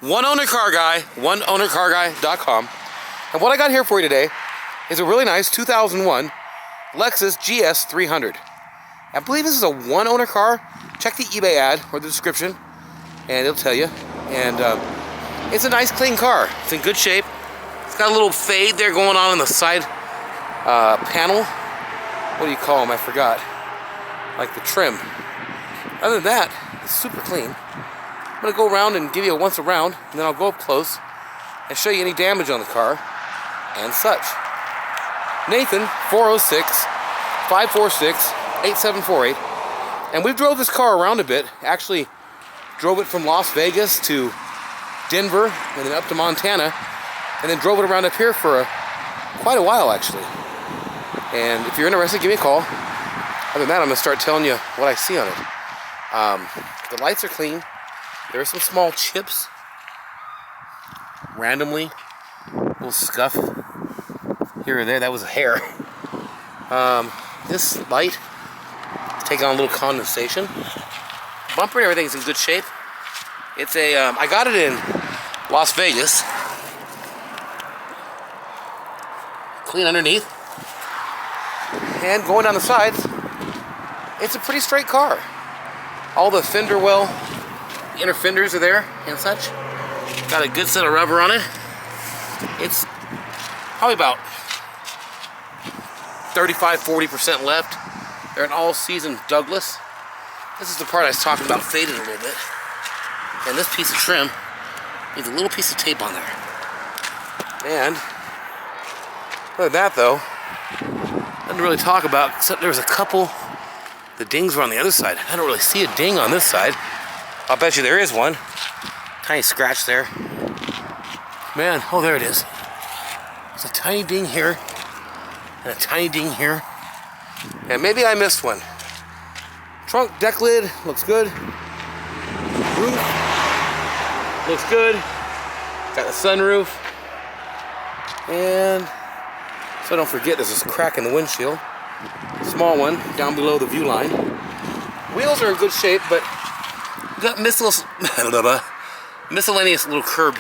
One Owner Car Guy, oneownercarguy.com. And what I got here for you today is a really nice 2001 Lexus GS300. I believe this is a one-owner car. Check the eBay ad or the description, and it'll tell you. And it's a nice, clean car. It's in good shape. It's got a little fade there going on in the side panel. What do you call them? I forgot. Like the trim. Other than that, it's super clean. I'm going to go around and give you a once around, and then I'll go up close and show you any damage on the car and such. Nathan, 406-546-8748. And we drove this car around a bit. Actually, drove it from Las Vegas to Denver and then up to Montana, and then drove it around up here for quite a while, actually. And if you're interested, give me a call. Other than that, I'm going to start telling you what I see on it. The lights are clean. There are some small chips. Randomly. A little scuff here or there. That was a hair. This light is taking on a little condensation. Bumper and everything's in good shape. It's a, I got it in Las Vegas. Clean underneath. And going down the sides, it's a pretty straight car. All the fender well, the inner fenders are there and such. Got a good set of rubber on it. It's probably about 35-40% left. They're an all-season Douglas. This is the part I was talking about faded a little bit. And this piece of trim needs a little piece of tape on there. And other than that, though, nothing to really talk about, except there was a couple. The dings were on the other side. I don't really see a ding on this side. I'll bet you there is one. Tiny scratch there. Man, oh, there it is. There's a tiny ding here and a tiny ding here. And maybe I missed one. Trunk deck lid looks good. Roof looks good. Got the sunroof. And so don't forget, there's this crack in the windshield. Small one down below the view line. Wheels are in good shape, but got miscellaneous little curb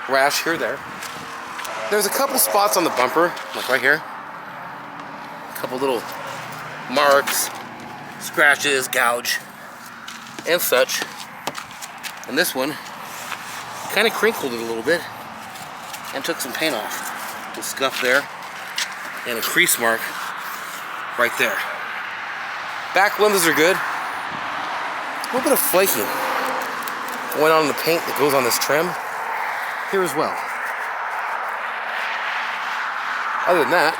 rash here or there. There's a couple spots on the bumper, like right here. A couple little marks, scratches, gouge, and such. And this one kind of crinkled it a little bit and took some paint off. A little scuff there and a crease mark right there. Back windows are good. A little bit of flaking went on the paint that goes on this trim here as well. Other than that,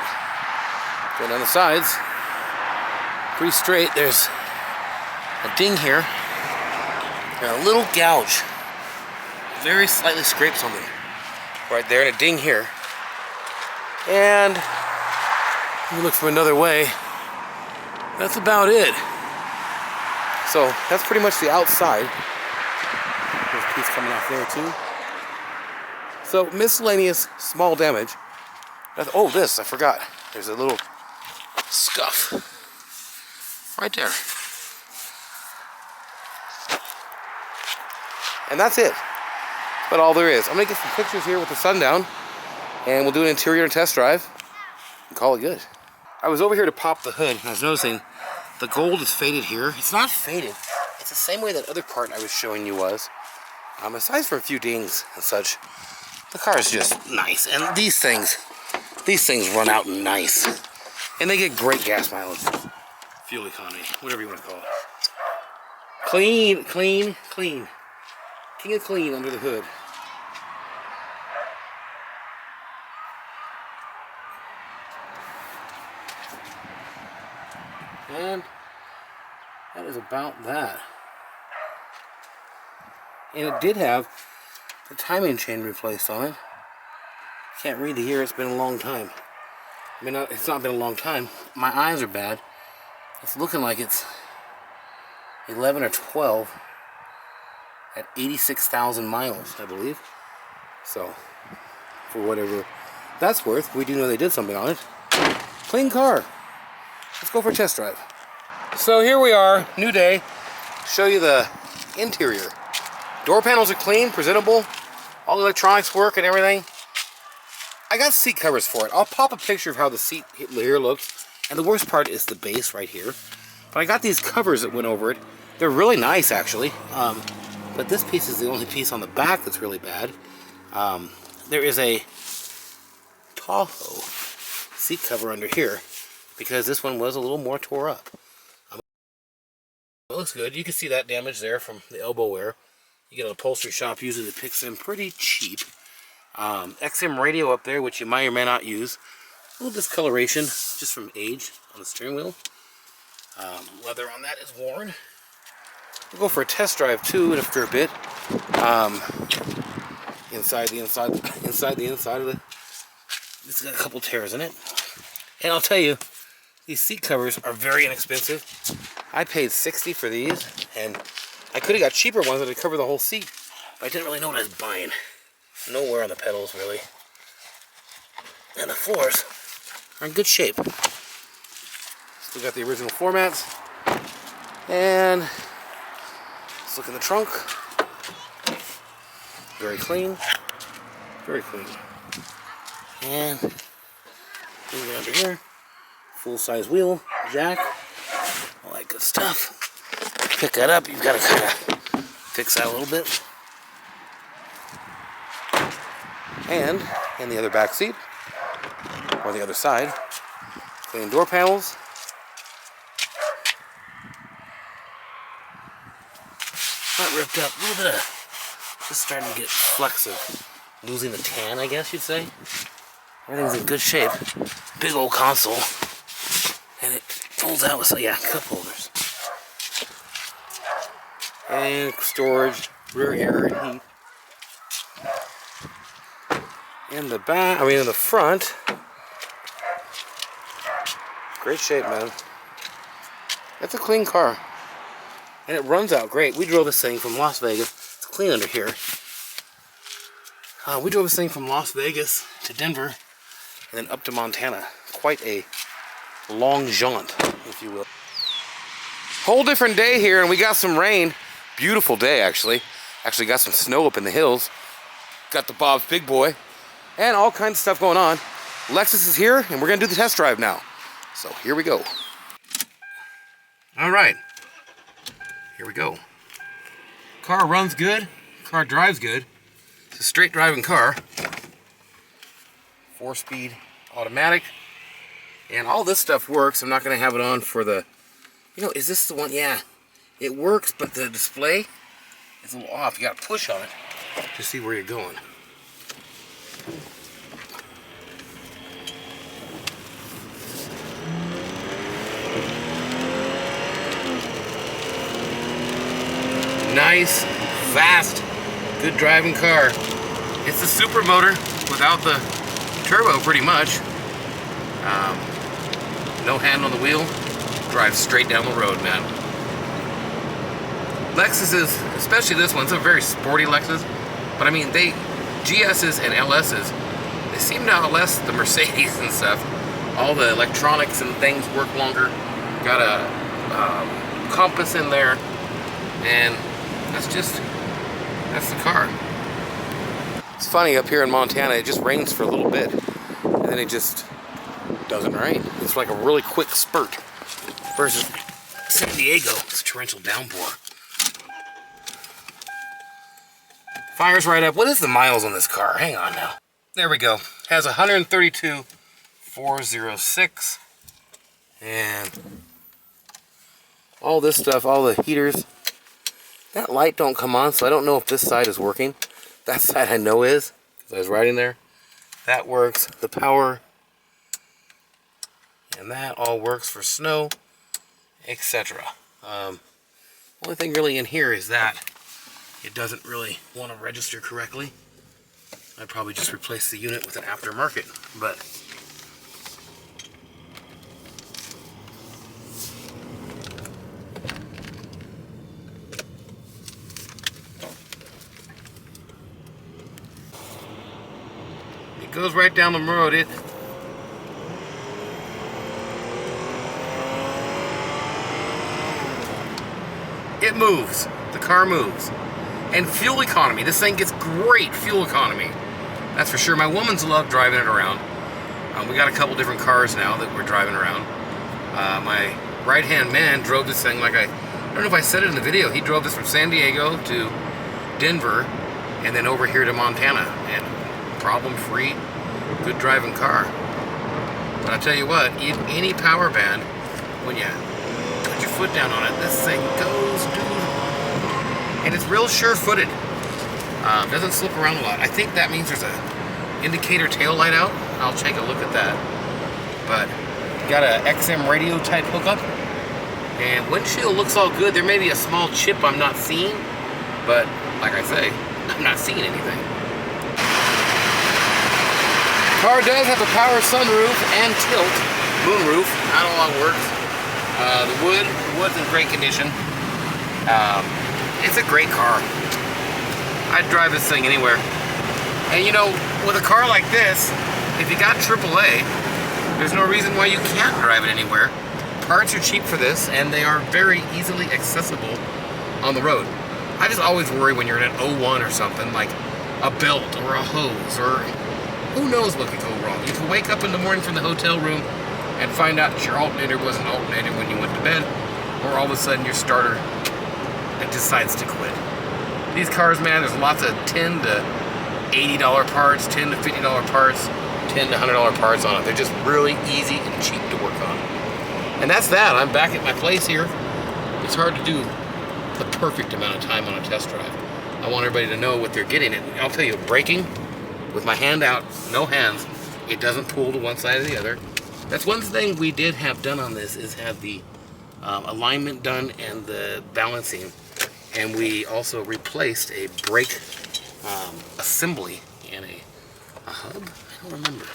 going down the sides, pretty straight. There's a ding here and a little gouge, very slightly scraped something right there, and a ding here. And if you look from another way, that's about it. So that's pretty much the outside. There's a piece coming off there too. So miscellaneous small damage. Oh, this, I forgot. There's a little scuff right there. And that's it. But all there is. I'm gonna get some pictures here with the sun down, and we'll do an interior test drive and call it good. I was over here to pop the hood, and I was noticing the gold is faded here. It's not faded. It's the same way that other part I was showing you was. Aside from a few dings and such, the car is just nice. And these things run out nice. And they get great gas mileage. Fuel economy, whatever you want to call it. Clean, clean, clean. King of clean under the hood. And that is about that. And it did have the timing chain replaced on it. Can't read the year, it's been a long time. I mean, it's not been a long time. My eyes are bad. It's looking like it's 11 or 12 at 86,000 miles, I believe. So, for whatever that's worth, we do know they did something on it. Clean car. Let's go for a test drive. So here we are, new day. Show you the interior Door panels are clean, presentable. All the electronics work and everything. I got seat covers for it. I'll pop a picture of how the seat here looks. And the worst part is the base right here. But I got these covers that went over it. They're really nice, actually. But this piece is the only piece on the back that's really bad. There is a Tahoe seat cover under here because this one was a little more tore up. It looks good. You can see that damage there from the elbow wear. You get an upholstery shop usually that picks them pretty cheap. XM radio up there, which you might or may not use. A little discoloration just from age on the steering wheel. Leather on that is worn. We'll go for a test drive too after a bit. Inside the inside of the. It's got a couple tears in it. And I'll tell you, these seat covers are very inexpensive. I paid $60 for these, and I could have got cheaper ones that would cover the whole seat, but I didn't really know what I was buying. No wear on the pedals, really. And the floors are in good shape. Still got the original floor mats. And let's look in the trunk. Very clean. Very clean. And move it under here. Full-size wheel, jack, all that good stuff. Pick that up, you've got to kind of fix that a little bit. And in the other back seat, or the other side, clean door panels. Not ripped up, a little bit of, just starting to get flecks of losing the tan, I guess you'd say. Everything's in good shape. Big old console. And it folds out with, so yeah, cup holders. And storage, rear air and heat. In the back, in the front. Great shape, man. That's a clean car. And it runs out great. We drove this thing from Las Vegas. It's clean under here. We drove this thing from Las Vegas to Denver and then up to Montana. Quite a long jaunt, if you will. Whole different day here, and we got some rain. Beautiful day, actually. Actually got some snow up in the hills. Got the Bob's Big Boy. And all kinds of stuff going on. Lexus is here, and we're going to do the test drive now. So, here we go. Alright. Here we go. Car runs good. Car drives good. It's a straight driving car. 4-speed automatic. And all this stuff works. I'm not going to have it on for the... is this the one? Yeah. It works, but the display is a little off. You got to push on it to see where you're going. Nice, fast, good driving car. It's the Supra motor without the turbo, pretty much. No hand on the wheel. Drives straight down the road, man. Lexuses, especially this one, it's a very sporty Lexus. But GS's and LS's, they seem to outlast the Mercedes and stuff. All the electronics and things work longer. Got a compass in there, and that's the car. It's funny, up here in Montana, it just rains for a little bit, and then it just doesn't rain. It's like a really quick spurt. Versus San Diego, it's a torrential downpour. Fires right up. What is the miles on this car? Hang on now. There we go. Has 132,406. And all this stuff, all the heaters. That light don't come on, so I don't know if this side is working. That side I know is, because I was riding there. That works. The power. And that all works for snow, etc. Only thing really in here is that it doesn't really want to register correctly. I'd probably just replace the unit with an aftermarket, but it goes right down the road. It moves. The car moves. And fuel economy. This thing gets great fuel economy. That's for sure. My woman's love driving it around. We got a couple different cars now that we're driving around. My right-hand man drove this thing like I don't know if I said it in the video. He drove this from San Diego to Denver and then over here to Montana. And problem-free, good driving car. But I'll tell you what, any power band, when you put your foot down on it, this thing goes, dude. And it's real sure-footed. Doesn't slip around a lot. I think that means there's a indicator tail light out. I'll take a look at that. But got a XM radio type hookup. And windshield looks all good. There may be a small chip I'm not seeing, but like I say, I'm not seeing anything. The car does have a power sunroof and tilt moonroof. I don't know how it works. The wood's in great condition. It's a great car. I'd drive this thing anywhere. And you know, with a car like this, if you got AAA, there's no reason why you can't drive it anywhere. Parts are cheap for this, and they are very easily accessible on the road. I just always worry when you're in an 01 or something, like a belt or a hose, or who knows what could go wrong. You can wake up in the morning from the hotel room and find out that your alternator wasn't alternated when you went to bed, or all of a sudden your starter decides to quit. These cars, man, there's lots of $10 to $80 parts, $10 to $50 parts, $10 to $100 parts on it. They're just really easy and cheap to work on. And that's that. I'm back at my place here. It's hard to do the perfect amount of time on a test drive. I want everybody to know what they're getting. And I'll tell you, braking with my hand out, no hands, it doesn't pull to one side or the other. That's one thing we did have done on this, is have the alignment done and the balancing. And we also replaced a brake assembly and a hub. I don't remember.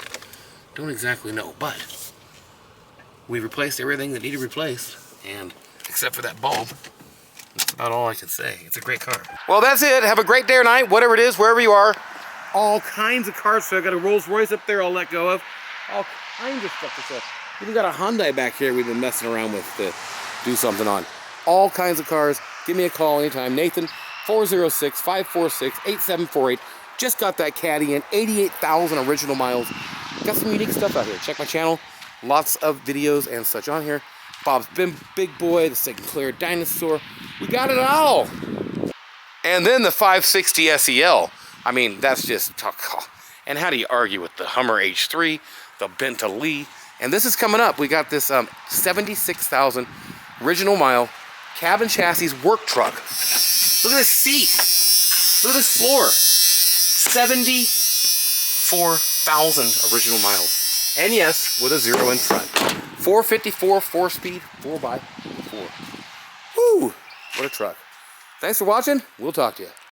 Don't exactly know, but we replaced everything that needed replaced, and except for that bulb. That's about all I can say. It's a great car. Well, that's it. Have a great day or night, whatever it is, wherever you are. All kinds of cars. So I got a Rolls Royce up there I'll let go of. All kinds of stuff to sell. Even got a Hyundai back here we've been messing around with to do something on. All kinds of cars. Give me a call anytime. Nathan, 406-546-8748. Just got that Caddy in. 88,000 original miles. Got some unique stuff out here. Check my channel. Lots of videos and such on here. Bob's Big Boy, the Sinclair Dinosaur. We got it all. And then the 560 SEL. I mean, that's just... And how do you argue with the Hummer H3, the Bentley? And this is coming up. We got this 76,000 original mile cabin chassis work truck. Look at this seat. Look at this floor. 74,000 original miles. And yes, with a 0 in front. 454, 4-speed, 4x4. Woo! What a truck. Thanks for watching. We'll talk to you.